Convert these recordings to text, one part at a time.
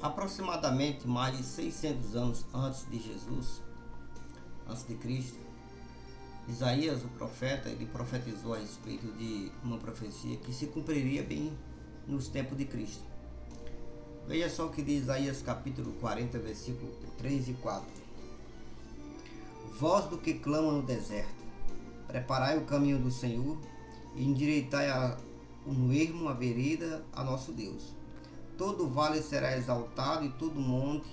Aproximadamente mais de 600 anos antes de Jesus, antes de Cristo, Isaías, o profeta, ele profetizou a respeito de uma profecia que se cumpriria bem nos tempos de Cristo. Veja só o que diz Isaías capítulo 40, versículo 3 e 4. Voz do que clama no deserto, preparai o caminho do Senhor e endireitai no ermo a vereda a nosso Deus. Todo vale será exaltado e todo monte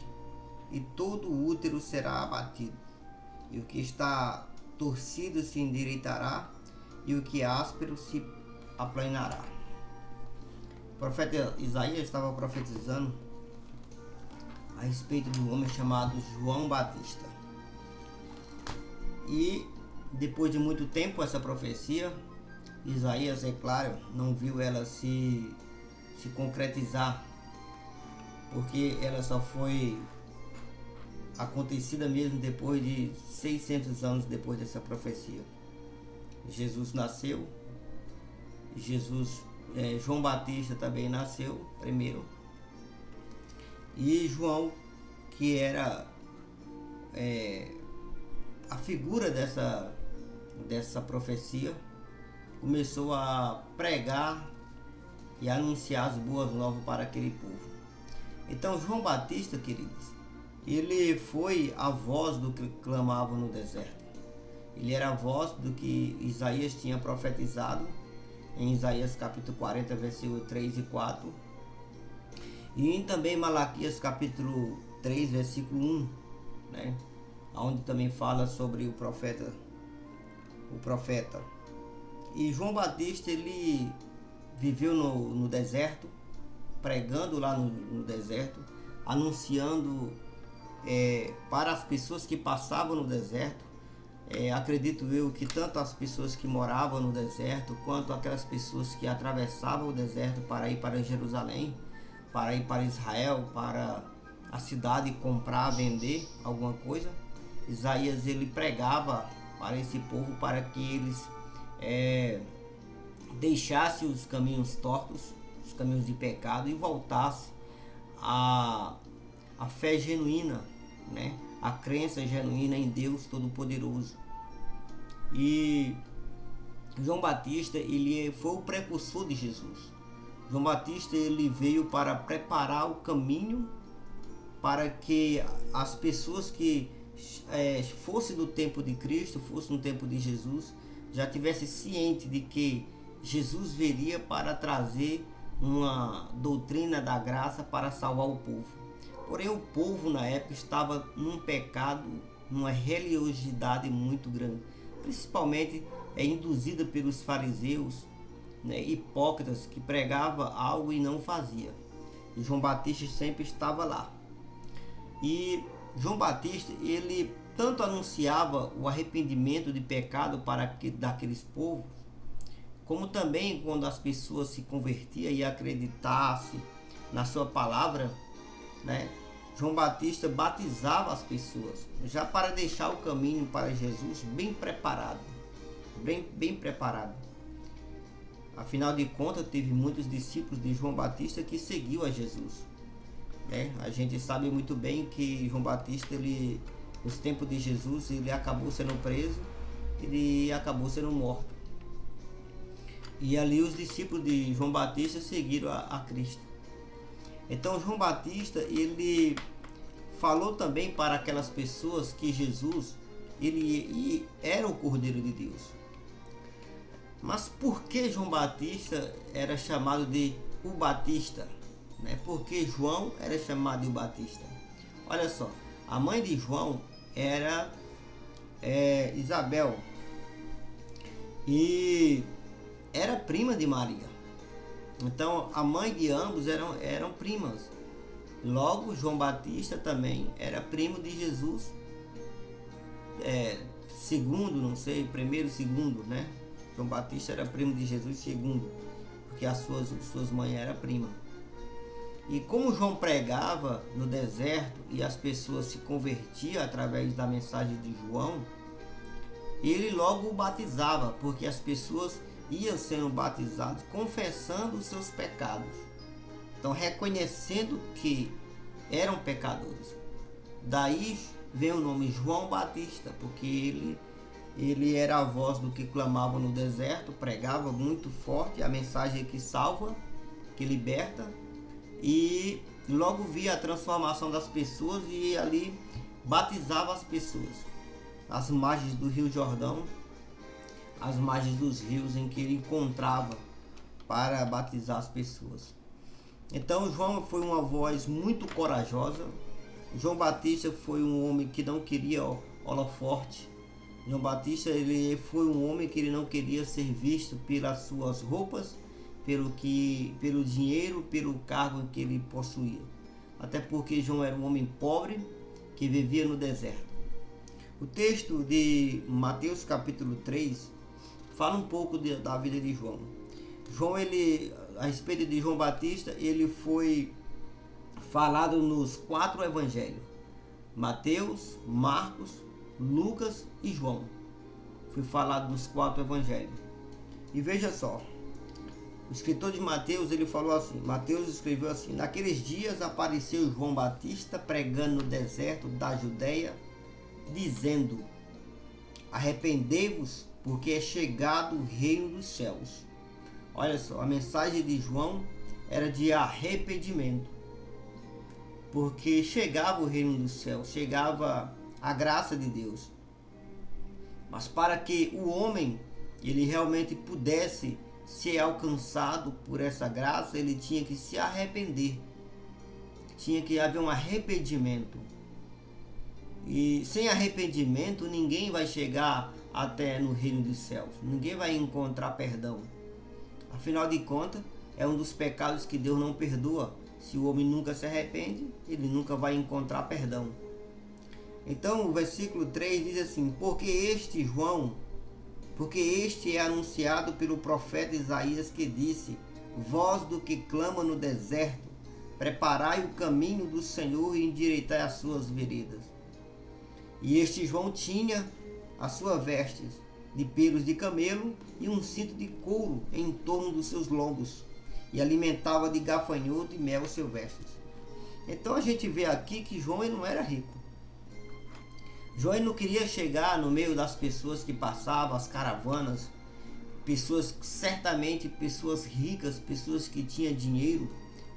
e todo útero será abatido. E o que está torcido se endireitará e o que é áspero se aplanará. O profeta Isaías estava profetizando a respeito de um homem chamado João Batista. E depois de muito tempo essa profecia, Isaías, é claro, não viu ela se concretizar, porque ela só foi acontecida mesmo depois de 600 anos depois dessa profecia. Jesus nasceu, João Batista também nasceu primeiro, e João, que era a figura dessa profecia, começou a pregar e anunciar as boas novas para aquele povo. Então João Batista, queridos, ele foi a voz do que clamava no deserto. Ele era a voz do que Isaías tinha profetizado em Isaías capítulo 40, versículo 3 e 4. E também Malaquias capítulo 3, versículo 1, né? Onde também fala sobre o profeta. E João Batista, ele viveu no deserto, pregando lá no deserto, anunciando para as pessoas que passavam no deserto. Acredito eu que tanto as pessoas que moravam no deserto, quanto aquelas pessoas que atravessavam o deserto para ir para Jerusalém, para ir para Israel, para a cidade comprar, vender alguma coisa, Isaías, ele pregava para esse povo para que eles deixassem os caminhos tortos, os caminhos de pecado, e voltassem à fé genuína, né? A crença genuína em Deus Todo-Poderoso. E João Batista, ele foi o precursor de Jesus. João Batista, ele veio para preparar o caminho para que as pessoas que fossem do tempo de Cristo, fossem no tempo de Jesus, já tivessem ciente de que Jesus viria para trazer uma doutrina da graça para salvar o povo. Porém, o povo na época estava num pecado, numa religiosidade muito grande, principalmente induzida pelos fariseus, né, hipócritas, que pregavam algo e não fazia. E João Batista sempre estava lá. E João Batista, ele tanto anunciava o arrependimento de pecado para daqueles povos, como também quando as pessoas se convertiam e acreditassem na sua palavra, né? João Batista batizava as pessoas já para deixar o caminho para Jesus bem preparado, bem preparado. Afinal de contas, teve muitos discípulos de João Batista que seguiu a Jesus, né? A gente sabe muito bem que João Batista, ele, nos tempos de Jesus, ele acabou sendo preso, ele acabou sendo morto. E ali os discípulos de João Batista seguiram a Cristo. Então João Batista, ele falou também para aquelas pessoas que Jesus, ele era o Cordeiro de Deus. Mas por que João Batista era chamado de o Batista? Né? Por que João era chamado de o Batista? Olha só, a mãe de João era Isabel, e era prima de Maria. Então a mãe de ambos eram primas. Logo, João Batista também era primo de Jesus, segundo, não sei, primeiro, segundo, né? João Batista era primo de Jesus segundo, porque as suas mães eram primas. E como João pregava no deserto e as pessoas se convertiam através da mensagem de João, ele logo o batizava, porque as pessoas iam sendo batizadas confessando os seus pecados. Então, reconhecendo que eram pecadores. Daí vem o nome João Batista, porque ele era a voz do que clamava no deserto, pregava muito forte a mensagem que salva, que liberta, e logo via a transformação das pessoas e ali batizava as pessoas. Às margens do Rio Jordão, às margens dos rios em que ele encontrava para batizar as pessoas. Então João foi uma voz muito corajosa. João Batista foi um homem que não queria holoforte. João Batista ele foi um homem que ele não queria ser visto pelas suas roupas, pelo dinheiro, pelo cargo que ele possuía. Até porque João era um homem pobre que vivia no deserto. O texto de Mateus capítulo 3 fala um pouco da vida de João. A respeito de João Batista, ele foi falado nos 4 evangelhos: Mateus, Marcos, Lucas e João. Foi falado nos 4 evangelhos. E veja só, o escritor de Mateus, ele falou assim, Mateus escreveu assim: naqueles dias apareceu João Batista pregando no deserto da Judeia, dizendo: arrependei-vos, porque é chegado o reino dos céus. Olha só, a mensagem de João era de arrependimento, porque chegava o reino dos céus, chegava a graça de Deus. Mas para que o homem ele realmente pudesse ser alcançado por essa graça, ele tinha que se arrepender. Tinha que haver um arrependimento. E sem arrependimento ninguém vai chegar até no reino dos céus. Ninguém vai encontrar perdão. Afinal de contas, é um dos pecados que Deus não perdoa. Se o homem nunca se arrepende, ele nunca vai encontrar perdão. Então o versículo 3 diz assim: porque este é anunciado pelo profeta Isaías, que disse: voz do que clama no deserto, preparai o caminho do Senhor e endireitai as suas veredas. E este João tinha as suas vestes de pelos de camelo e um cinto de couro em torno dos seus lombos, e alimentava de gafanhoto e mel silvestres. Então a gente vê aqui que João ele não era rico. João ele não queria chegar no meio das pessoas que passavam, as caravanas, certamente pessoas ricas, pessoas que tinham dinheiro,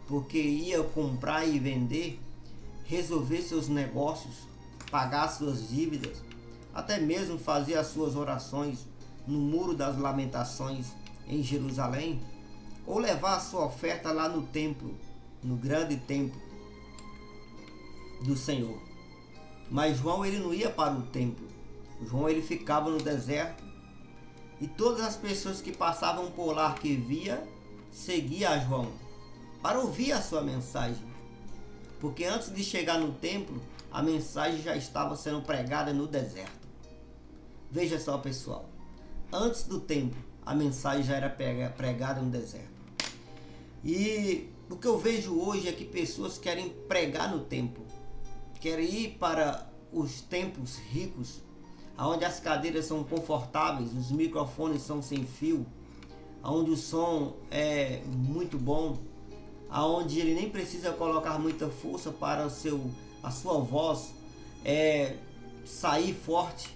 porque ia comprar e vender, resolver seus negócios, pagar suas dívidas, até mesmo fazer as suas orações no Muro das Lamentações em Jerusalém, ou levar a sua oferta lá no templo, no grande templo do Senhor. Mas João ele não ia para o templo. João ele ficava no deserto, e todas as pessoas que passavam por lá que via, seguia a João para ouvir a sua mensagem. Porque antes de chegar no templo, a mensagem já estava sendo pregada no deserto. Veja só, pessoal, antes do templo, a mensagem já era pregada no deserto. E o que eu vejo hoje é que pessoas querem pregar no templo, querem ir para os templos ricos, onde as cadeiras são confortáveis, os microfones são sem fio, onde o som é muito bom, onde ele nem precisa colocar muita força para a sua voz sair forte,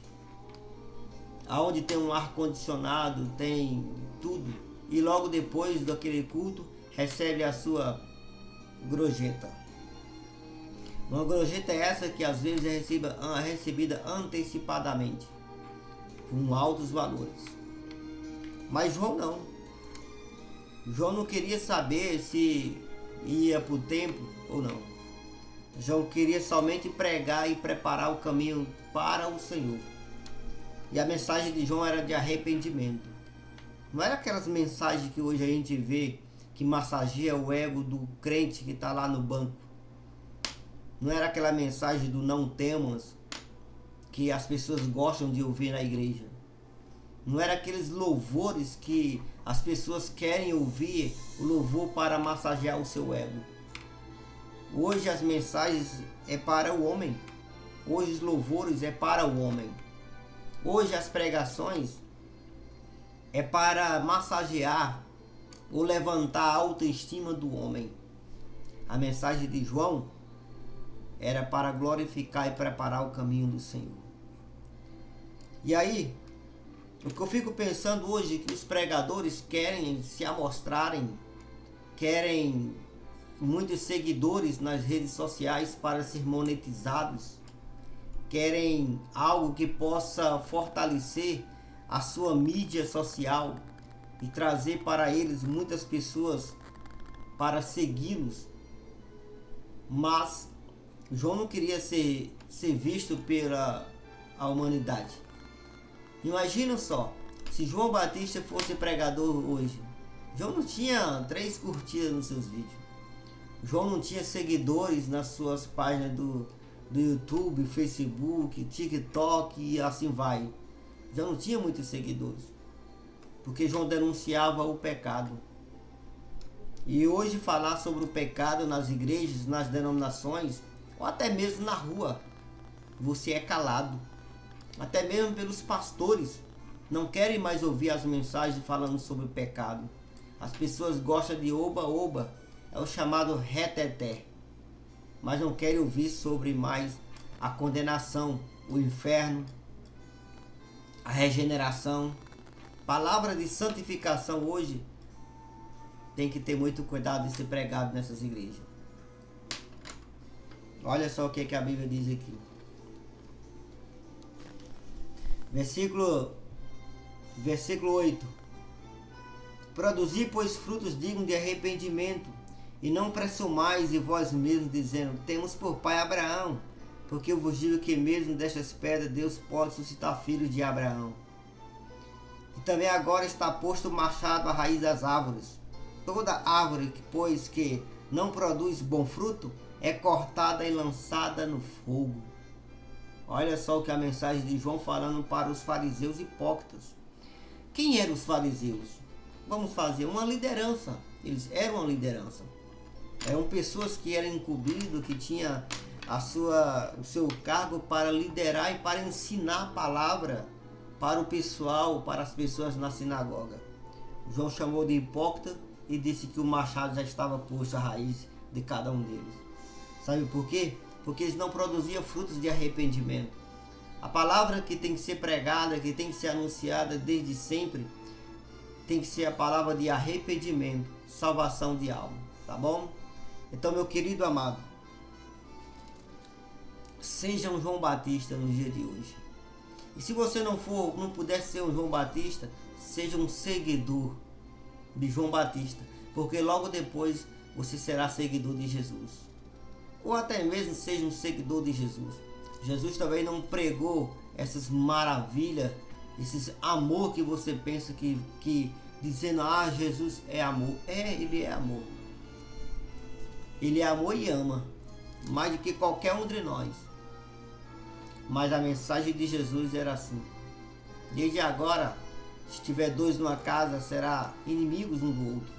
aonde tem um ar condicionado, tem tudo, e logo depois daquele culto recebe a sua gorjeta. Uma gorjeta é essa que às vezes é recebida antecipadamente, com altos valores. Mas João não. João não queria saber se ia para o templo ou não. João queria somente pregar e preparar o caminho para o Senhor. E a mensagem de João era de arrependimento. Não era aquelas mensagens que hoje a gente vê que massageia o ego do crente que está lá no banco. Não era aquela mensagem do não temas que as pessoas gostam de ouvir na igreja. Não era aqueles louvores que as pessoas querem ouvir, o louvor para massagear o seu ego. Hoje as mensagens é para o homem. Hoje os louvores é para o homem. Hoje as pregações é para massagear ou levantar a autoestima do homem. A mensagem de João era para glorificar e preparar o caminho do Senhor. E aí, o que eu fico pensando hoje é que os pregadores querem se amostrarem, querem muitos seguidores nas redes sociais para ser monetizados, querem algo que possa fortalecer a sua mídia social e trazer para eles muitas pessoas para segui-los. Mas João não queria ser visto pela humanidade. Imagina só, se João Batista fosse pregador hoje, João não tinha 3 curtidas nos seus vídeos. João não tinha seguidores nas suas páginas do YouTube, Facebook, TikTok e assim vai. João não tinha muitos seguidores, porque João denunciava o pecado. E hoje falar sobre o pecado nas igrejas, nas denominações, ou até mesmo na rua, você é calado. Até mesmo pelos pastores não querem mais ouvir as mensagens falando sobre o pecado. As pessoas gostam de oba-oba, é o chamado reteté, mas não querem ouvir sobre mais a condenação, o inferno, a regeneração. Palavra de santificação hoje tem que ter muito cuidado de ser pregado nessas igrejas. Olha só o que a Bíblia diz aqui. Versículo 8. Produzi, pois, frutos dignos de arrependimento, e não presumais em vós mesmos, dizendo, temos por pai Abraão, porque eu vos digo que mesmo destas pedras Deus pode suscitar filhos de Abraão. E também agora está posto o machado à raiz das árvores. Toda árvore, pois, que não produz bom fruto, é cortada e lançada no fogo. Olha só o que a mensagem de João falando para os fariseus hipócritas. Quem eram os fariseus? Vamos fazer uma liderança. Eles eram uma liderança. Eram pessoas que eram incumbidas, que tinham o seu cargo para liderar e para ensinar a palavra para o pessoal, para as pessoas na sinagoga. João chamou de hipócrita e disse que o machado já estava posto à raiz de cada um deles. Sabe por quê? Porque eles não produziam frutos de arrependimento. A palavra que tem que ser pregada, que tem que ser anunciada desde sempre, tem que ser a palavra de arrependimento, salvação de alma, tá bom? Então, meu querido amado, seja um João Batista no dia de hoje. E se você não puder ser um João Batista, seja um seguidor de João Batista, porque logo depois você será seguidor de Jesus. Ou até mesmo seja um seguidor de Jesus. Jesus também não pregou essas maravilhas, esses amor que você pensa que dizendo, Jesus é amor. Ele é amor. Ele é amor e ama, mais do que qualquer um de nós. Mas a mensagem de Jesus era assim: desde agora, se tiver 2 numa casa, será inimigos um do outro.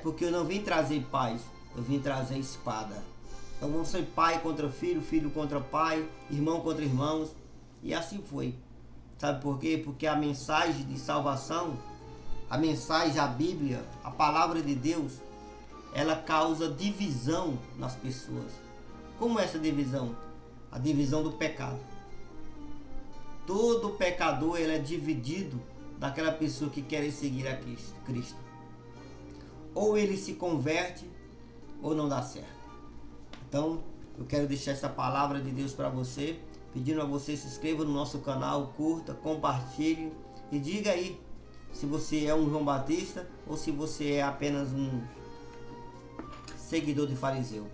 Porque eu não vim trazer paz, eu vim trazer espada. Então vão ser pai contra filho, filho contra pai, irmão contra irmãos. E assim foi. Sabe por quê? Porque a mensagem de salvação, a mensagem, a Bíblia, a palavra de Deus, ela causa divisão nas pessoas. Como é essa divisão? A divisão do pecado. Todo pecador ele é dividido daquela pessoa que quer seguir a Cristo. Ou ele se converte ou não dá certo. Então, eu quero deixar essa palavra de Deus para você, pedindo a você se inscreva no nosso canal, curta, compartilhe e diga aí se você é um João Batista ou se você é apenas um seguidor de fariseu.